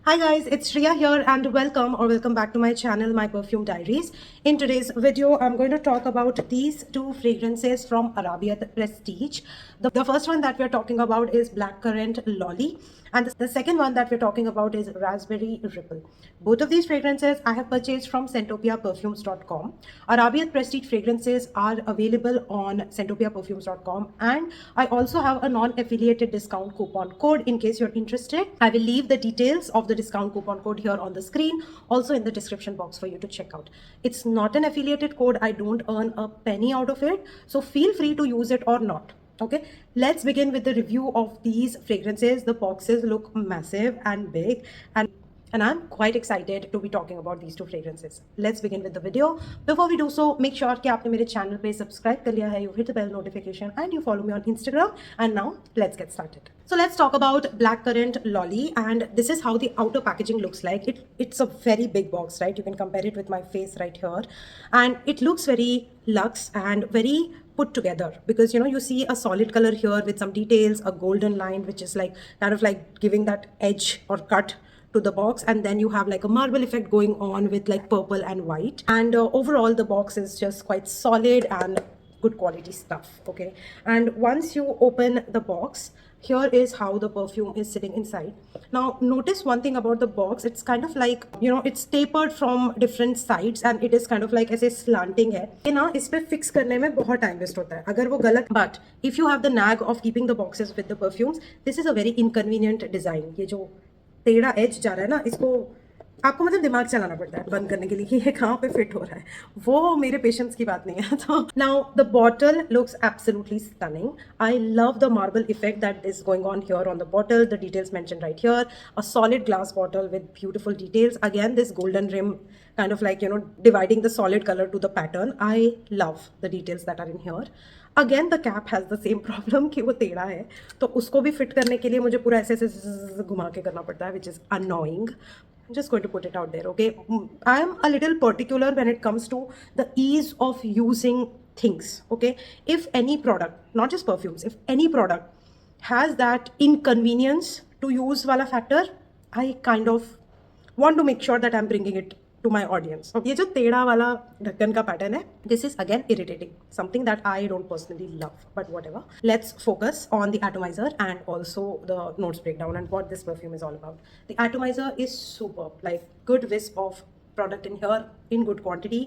Hi guys, it's Shreya here and welcome back to my channel, My Perfume Diaries. In today's video, I'm going to talk about these two fragrances from Arabiat Prestige. The first one that we're talking about is Blackcurrant Lolly, and the second one that we're talking about is Raspberry Ripple. Both of these fragrances I have purchased from ScentopiaPerfumes.com. Arabiat Prestige fragrances are available on ScentopiaPerfumes.com, and I also have a non-affiliated discount coupon code in case you're interested. I will leave the details of the discount coupon code here on the screen, also in the description box for you to check out. It's not an affiliated code. I don't earn a penny out of it, so feel free to use it or not. Okay, let's begin with the review of these fragrances. The boxes look massive and big, and I'm quite excited to be talking about these two fragrances. Let's begin with the video. Before we do so, make sure कि आपने मेरे channel पे subscribe कर लिया है, you hit the bell notification and you follow me on Instagram. And now let's get started. So let's talk about Blackcurrant Lolly, and this is how the outer packaging looks like. It's a very big box, right? You can compare it with my face right here, and it looks very luxe and very put together because you see a solid color here with some details, a golden line which is like kind of like giving that edge or cut to the box, and then you have like a marble effect going on with like purple and white, and overall the box is just quite solid and good quality stuff. Okay, and once you open the box, here is how the perfume is sitting inside. Now notice one thing about the box. It's kind of like it's tapered from different sides and it is kind of like ऐसे slanting है ये ना इस पे fix करने में बहुत time waste होता है अगर वो गलत. But if you have the knack of keeping the boxes with the perfumes, this is a very inconvenient design. ये जो टेढ़ा एज जा रहा है ना, इसको आपको मतलब दिमाग चलाना पड़ता है बंद करने के लिए कि ये कहाँ पे फिट हो रहा है. वो मेरे पेशेंस की बात नहीं है. तो now the bottle looks absolutely stunning. I love the marble effect that is going on here on the bottle. The details mention right here. A solid glass bottle with beautiful details. Again, this golden rim kind of like dividing the solid color to the pattern. I love the details that are in here. Again the cap has the same problem कि वो टेढ़ा है, तो उसको भी fit करने के लिए मुझे पूरा ऐसे ऐसे घुमा के करना पड़ता है, which is annoying. I'm just going to put it out there, okay? I am a little particular when it comes to the ease of using things, okay? If any product, not just perfumes, if any product has that inconvenience to use wala factor, I kind of want to make sure that I'm bringing it to my audience. ये जो टेढ़ा वाला ढक्कन का pattern है, this is again irritating, something that I don't personally love, but whatever. Let's focus on the atomizer and also the notes breakdown and what this perfume is all about. The atomizer is superb, like good wisp of product in here in good quantity,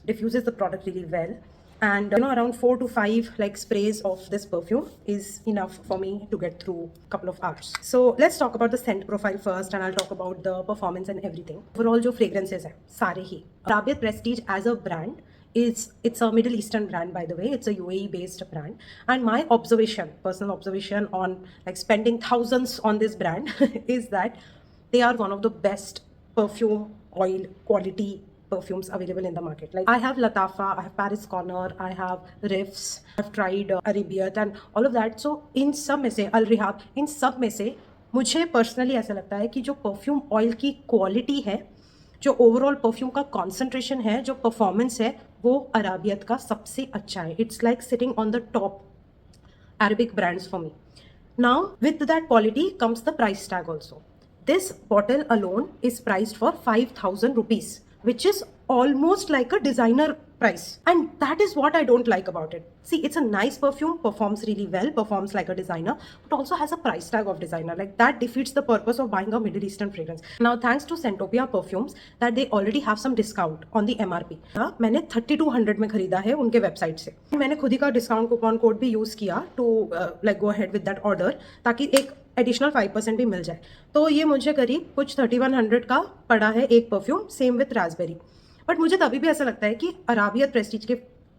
diffuses the product really well, and around 4 to 5 like sprays of this perfume is enough for me to get through a couple of hours. So let's talk about the scent profile first, and I'll talk about the performance and everything. Overall जो fragrances है सारे ही Arabiat Prestige as a brand, it's a Middle Eastern brand, by the way. It's a UAE based brand, and my personal observation on like spending thousands on this brand is that they are one of the best perfume oil quality perfumes available in the market. Like I have Latafa, I have Paris Corner, I have Riffs, I've tried Arabiat and all of that. So इन सब में से Al Rihab, इन सब में से मुझे personally ऐसा लगता है कि जो परफ्यूम ऑयल की क्वालिटी है, जो ओवरऑल परफ्यूम का कॉन्सेंट्रेशन है, जो परफॉर्मेंस है, वो अराबियत का सबसे अच्छा है. It's like sitting on the top Arabic brands for me. Now with that quality comes the price tag also. This bottle alone is priced for 5,000 rupees, which is almost like a designer price, and that is what I don't like about it. See, it's a nice perfume, performs really well, performs like a designer, but also has a price tag of designer. Like that defeats the purpose of buying a Middle Eastern fragrance. Now thanks to Scentopia Perfumes that they already have some discount on the MRP. मैंने 3200 में खरीदा है उनके website से. मैंने खुद ही का डिस्काउंट कूपन कोड भी यूज़ किया to like go ahead with that order, ताकि एक एडिशनल 5% भी मिल जाए. तो ये मुझे करीब कुछ 3100 का पड़ा है एक perfume, same with raspberry. But मुझे तभी भी ऐसा लगता है कि अराबियत प्रेस्टीज के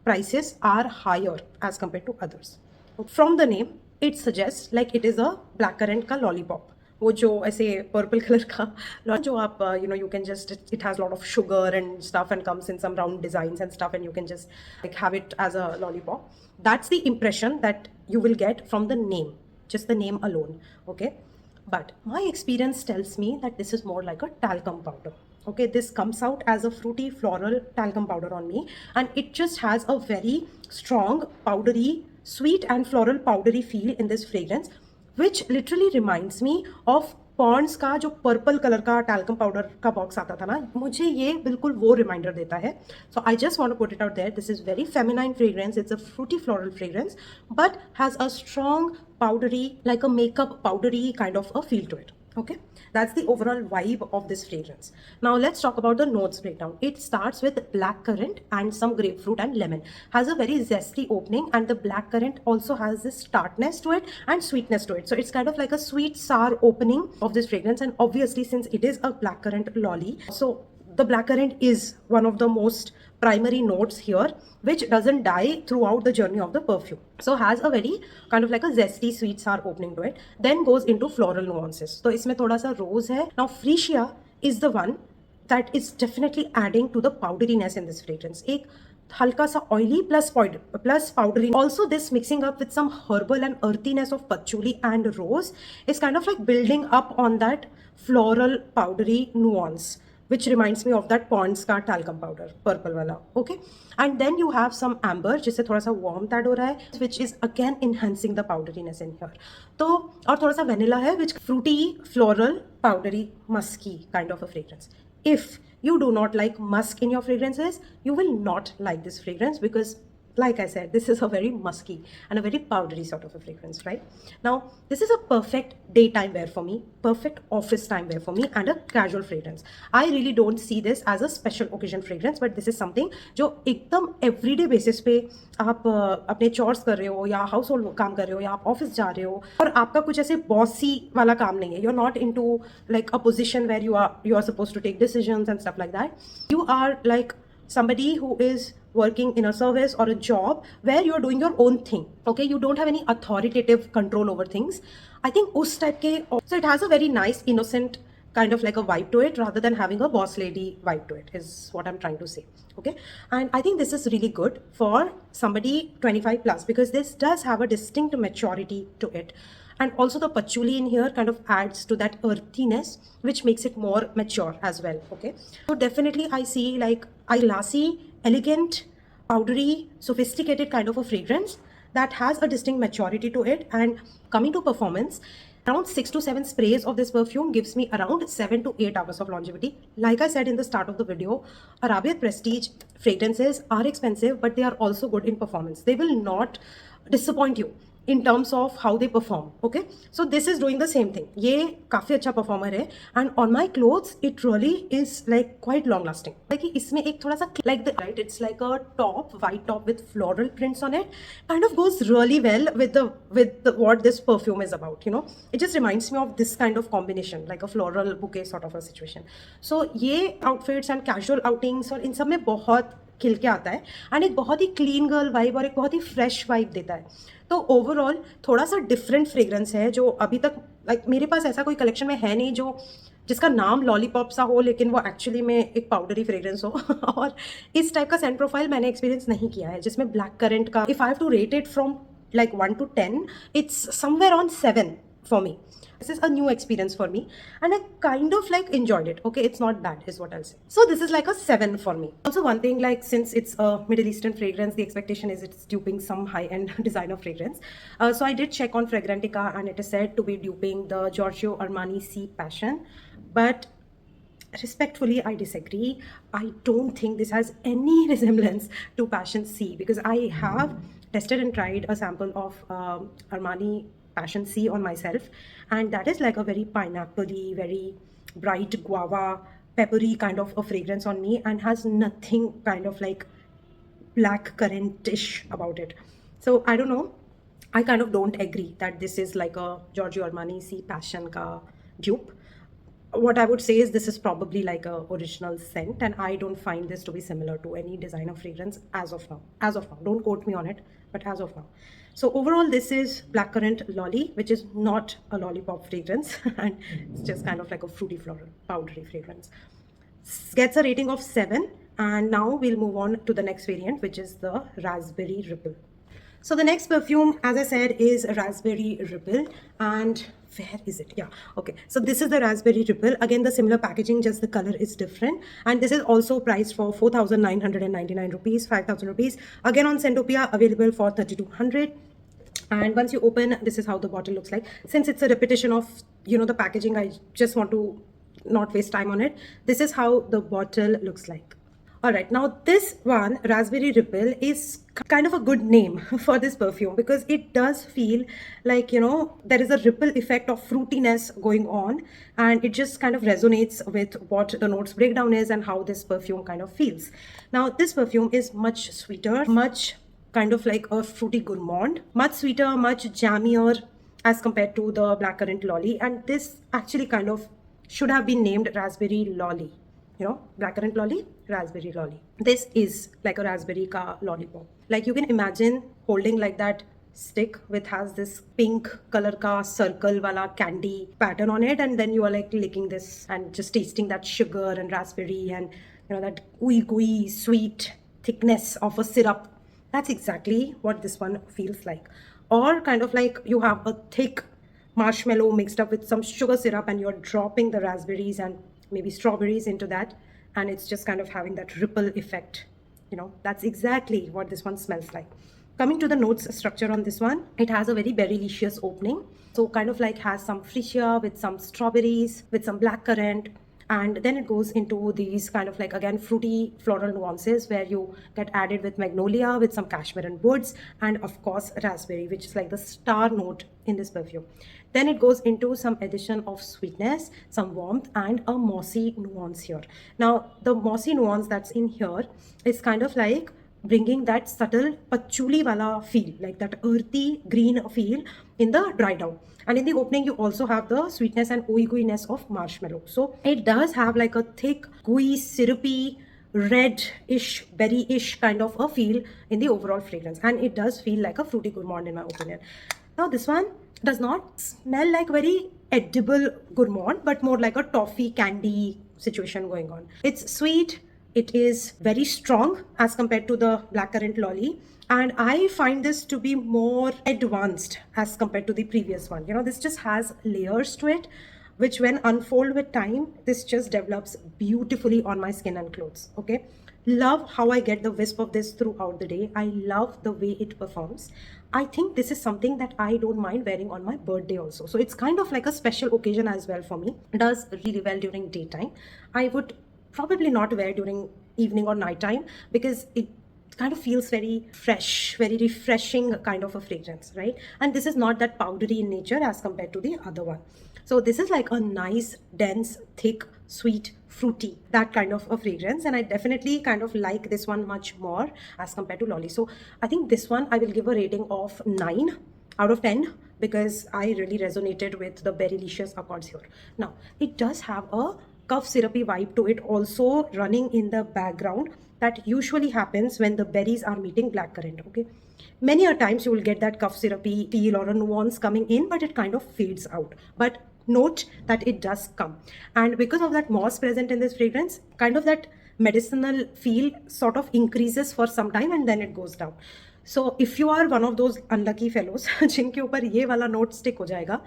prices are higher as compared to others. From the name it suggest like it is a black currant का लॉलीपॉप. वो जो ऐसे पर्पल कलर का जो आप you can just, it has lot of sugar and stuff and comes in some round designs and stuff and you can just like have it as a lollipop. That's the impression that you will get from the name, just the name alone, okay? But my experience tells me that this is more like a talcum powder. Okay, this comes out as a fruity floral talcum powder on me, and it just has a very strong powdery, sweet and floral powdery feel in this fragrance, which literally reminds me of Pond's का जो purple colour का talcum powder का box आता था ना, मुझे ये बिल्कुल वो रिमाइंडर देता है. So I just want to put it out there. This is very feminine fragrance. It's a fruity floral fragrance but has a strong powdery, like a makeup powdery kind of a feel to it. Okay, that's the overall vibe of this fragrance. Now let's talk about the notes breakdown. It starts with black currant and some grapefruit and lemon. Has a very zesty opening, and the black currant also has this tartness to it and sweetness to it. So it's kind of like a sweet sour opening of this fragrance. And obviously, since it is a black currant lolly, so the black currant is one of the most primary notes here, which doesn't die throughout the journey of the perfume. So has a very kind of like a zesty sweet sour opening to it, then goes into floral nuances. So इसमें थोड़ा सा rose है. Now freesia is the one that is definitely adding to the powderiness in this fragrance. एक हल्का सा oily plus powdery. Also this mixing up with some herbal and earthiness of patchouli and rose is kind of like building up on that floral powdery nuance, which reminds me of that Pond's का talcum powder, purple वाला. Okay, and then you have some amber जिससे थोड़ा सा warmth add हो रहा है, which is again enhancing the powderiness in here. तो और थोड़ा सा vanilla है, which fruity, floral, powdery, musky kind of a fragrance. If you do not like musk in your fragrances, you will not like this fragrance, because like I said, this is a very musky and a very powdery sort of a fragrance, right? Now, this is a perfect daytime wear for me, perfect office time wear for me, and a casual fragrance. I really don't see this as a special occasion fragrance, but this is something जो एकदम everyday basis पे आप अपने chores कर रहे हो, या household काम कर रहे हो, या आप office जा रहे हो, और आपका कुछ ऐसे bossy वाला काम नहीं है. You're not into like a position where you are supposed to take decisions and stuff like that. You are like somebody who is working in a service or a job where you're doing your own thing. Okay, you don't have any authoritative control over things. I think us type ke, so it has a very nice innocent kind of like a vibe to it, rather than having a boss lady vibe to it, is what I'm trying to say. Okay, and I think this is really good for somebody 25 plus, because this does have a distinct maturity to it. And also the patchouli in here kind of adds to that earthiness, which makes it more mature as well. Okay, so definitely I see like a glassy, elegant, powdery, sophisticated kind of a fragrance that has a distinct maturity to it. And coming to performance, around 6 to 7 sprays of this perfume gives me around 7 to 8 hours of longevity. Like I said in the start of the video, Arabiat Prestige fragrances are expensive, but they are also good in performance. They will not disappoint you in terms of how they perform. Okay, so this is doing the same thing. ये काफ़ी अच्छा performer है, and on my clothes it really is like quite long lasting. like इसमें एक थोड़ा सा like the right, it's like a top, white top with floral prints on it, kind of goes really well with the what this perfume is about. You know, it just reminds me of this kind of combination, like a floral bouquet sort of a situation. So ये outfits and casual outings और इन सब में बहुत खिल के आता है, and एक बहुत ही क्लीन गर्ल वाइब और एक बहुत ही फ्रेश वाइब देता है. तो ओवरऑल थोड़ा सा डिफरेंट फ्रेग्रेंस है, जो अभी तक लाइक मेरे पास ऐसा कोई कलेक्शन में है नहीं जो जिसका नाम लॉलीपॉप सा हो, लेकिन वो एक्चुअली में एक पाउडरी फ्रेग्रेंस हो. और इस टाइप का सेंट प्रोफाइल मैंने एक्सपीरियंस नहीं किया है जिसमें ब्लैक करंट का, if I have to rate it from like 1 to 10, it's somewhere on 7 for me. This is a new experience for me, and I kind of like enjoyed it. Okay, it's not bad is what I'll say. So this is like a 7 for me. Also one thing, like since it's a Middle Eastern fragrance, the expectation is it's duping some high-end designer fragrance. So I did check on Fragrantica, and it is said to be duping the Giorgio Armani Sea Passion, but respectfully I disagree. I don't think this has any resemblance to Passion Sea, because I have tested and tried a sample of Armani Passion Sea on myself, and that is like a very pineapple-y, very bright guava, peppery kind of a fragrance on me, and has nothing kind of like black currant-ish about it. So I don't know, I kind of don't agree that this is like a Giorgio Armani Sea Passion ka dupe. What I would say is this is probably like a original scent, and I don't find this to be similar to any designer fragrance as of now. As of now, don't quote me on it, but as of now. So overall, this is blackcurrant lolly, which is not a lollipop fragrance, and it's just kind of like a fruity floral powdery fragrance. Gets a rating of 7, and now we'll move on to the next variant, which is the Raspberry Ripple. So the next perfume, as I said, is Raspberry Ripple, and where is it? Yeah, okay. So this is the Raspberry Ripple. Again, the similar packaging, just the color is different. And this is also priced for 4,999 rupees, 5,000 rupees. Again, on Scentopia, available for 3,200. And once you open, this is how the bottle looks like. Since it's a repetition of, the packaging, I just want to not waste time on it. This is how the bottle looks like. All right, now this one, Raspberry Ripple, is kind of a good name for this perfume because it does feel like, there is a ripple effect of fruitiness going on, and it just kind of resonates with what the notes breakdown is and how this perfume kind of feels. Now, this perfume is much sweeter, much kind of like a fruity gourmand, much sweeter, much jammier as compared to the Blackcurrant Lolly. And this actually kind of should have been named Raspberry Lolly. Blackcurrant Lolly, Raspberry Lolly. This is like a raspberry ka lollipop. Like you can imagine holding like that stick which has this pink color ka circle wala candy pattern on it, and then you are like licking this and just tasting that sugar and raspberry and that gooey sweet thickness of a syrup. That's exactly what this one feels like. Or kind of like you have a thick marshmallow mixed up with some sugar syrup and you're dropping the raspberries and maybe strawberries into that, and it's just kind of having that ripple effect. That's exactly what this one smells like. Coming to the notes structure on this one, it has a very berrylicious opening. So kind of like has some freesia with some strawberries, with some blackcurrant, and then it goes into these kind of like, again, fruity floral nuances where you get added with magnolia, with some cashmere and woods, and of course raspberry, which is like the star note in this perfume. Then it goes into some addition of sweetness, some warmth, and a mossy nuance here. Now, the mossy nuance that's in here is kind of like bringing that subtle patchouli wala feel, like that earthy green feel in the dry down. And in the opening, you also have the sweetness and ooey-gooeyness of marshmallow. So it does have like a thick, gooey, syrupy, red-ish, berry-ish kind of a feel in the overall fragrance. And it does feel like a fruity gourmand in my opinion. Now, this one does not smell like very edible gourmand, but more like a toffee candy situation going on. It's sweet. It is very strong as compared to the Blackcurrant Lolly. And I find this to be more advanced as compared to the previous one. This just has layers to it, which when unfold with time, this just develops beautifully on my skin and clothes. Okay. Love how I get the wisp of this throughout the day. I love the way it performs. I think this is something that I don't mind wearing on my birthday also. So it's kind of like a special occasion as well for me. It does really well during daytime. I would probably not wear during evening or nighttime because it kind of feels very fresh, very refreshing kind of a fragrance, right? And this is not that powdery in nature as compared to the other one. So this is like a nice, dense, thick, sweet, fruity, that kind of a fragrance. And I definitely kind of like this one much more as compared to Lolly. So I think this one I will give a rating of 9 out of 10 because I really resonated with the berrylicious accords here. Now, it does have a cough syrupy vibe to it also running in the background. That usually happens when the berries are meeting blackcurrant, okay? Many a times you will get that cough syrupy feel or a nuance coming in, but it kind of fades out. But note that it does come. And because of that moss present in this fragrance, kind of that medicinal feel sort of increases for some time and then it goes down. So if you are one of those unlucky fellows जिनके ऊपर ये वाला note stick हो जाएगा,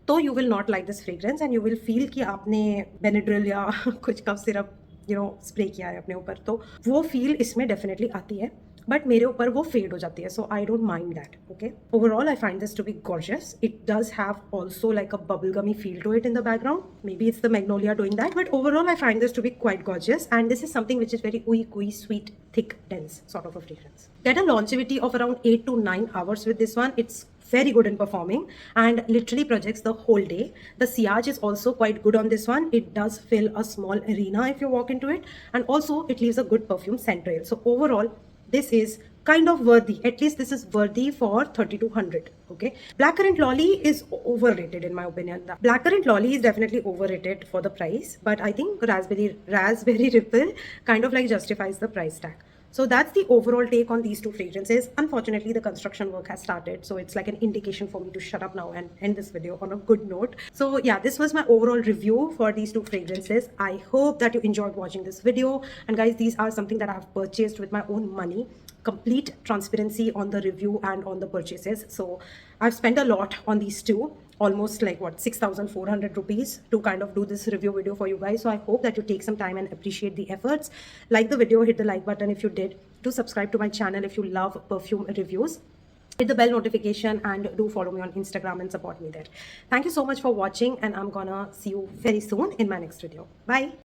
तो you will not like this fragrance and you will feel कि आपने Benadryl या कुछ cough syrup स्प्रे किया है अपने ऊपर, तो वो फील इसमें डेफिनेटली आती है, बट मेरे ऊपर वो फेड हो जाती है. So I don't mind that. Okay, overall I find this to be gorgeous. It does have also like a bubble gummy feel to it in the background. Maybe it's the magnolia doing that, but overall I find this to be quite gorgeous, and this is something which is very ooey, sweet, thick, dense sort of a fragrance. Get a longevity of around 8 to 9 hours with this one. It's very good in performing and literally projects the whole day. The sillage is also quite good on this one. It does fill a small arena if you walk into it, and also it leaves a good perfume scent trail. So overall this is kind of worthy. At least this is worthy for 3200. Okay, Blackcurrant Lolly is overrated in my opinion. The Blackcurrant Lolly is definitely overrated for the price, but I think Raspberry Ripple kind of like justifies the price tag. So that's the overall take on these two fragrances. Unfortunately, the construction work has started, so it's like an indication for me to shut up now and end this video on a good note. So yeah, this was my overall review for these two fragrances. I hope that you enjoyed watching this video. And guys, these are something that I have purchased with my own money. Complete transparency on the review and on the purchases. So I've spent a lot on these two. Almost like what, 6,400 rupees to kind of do this review video for you guys. So I hope that you take some time and appreciate the efforts. Like the video, hit the like button if you did. Do subscribe to my channel if you love perfume reviews. hit the bell notification and do follow me on Instagram and support me there. Thank you so much for watching, and I'm gonna see you very soon in my next video. Bye.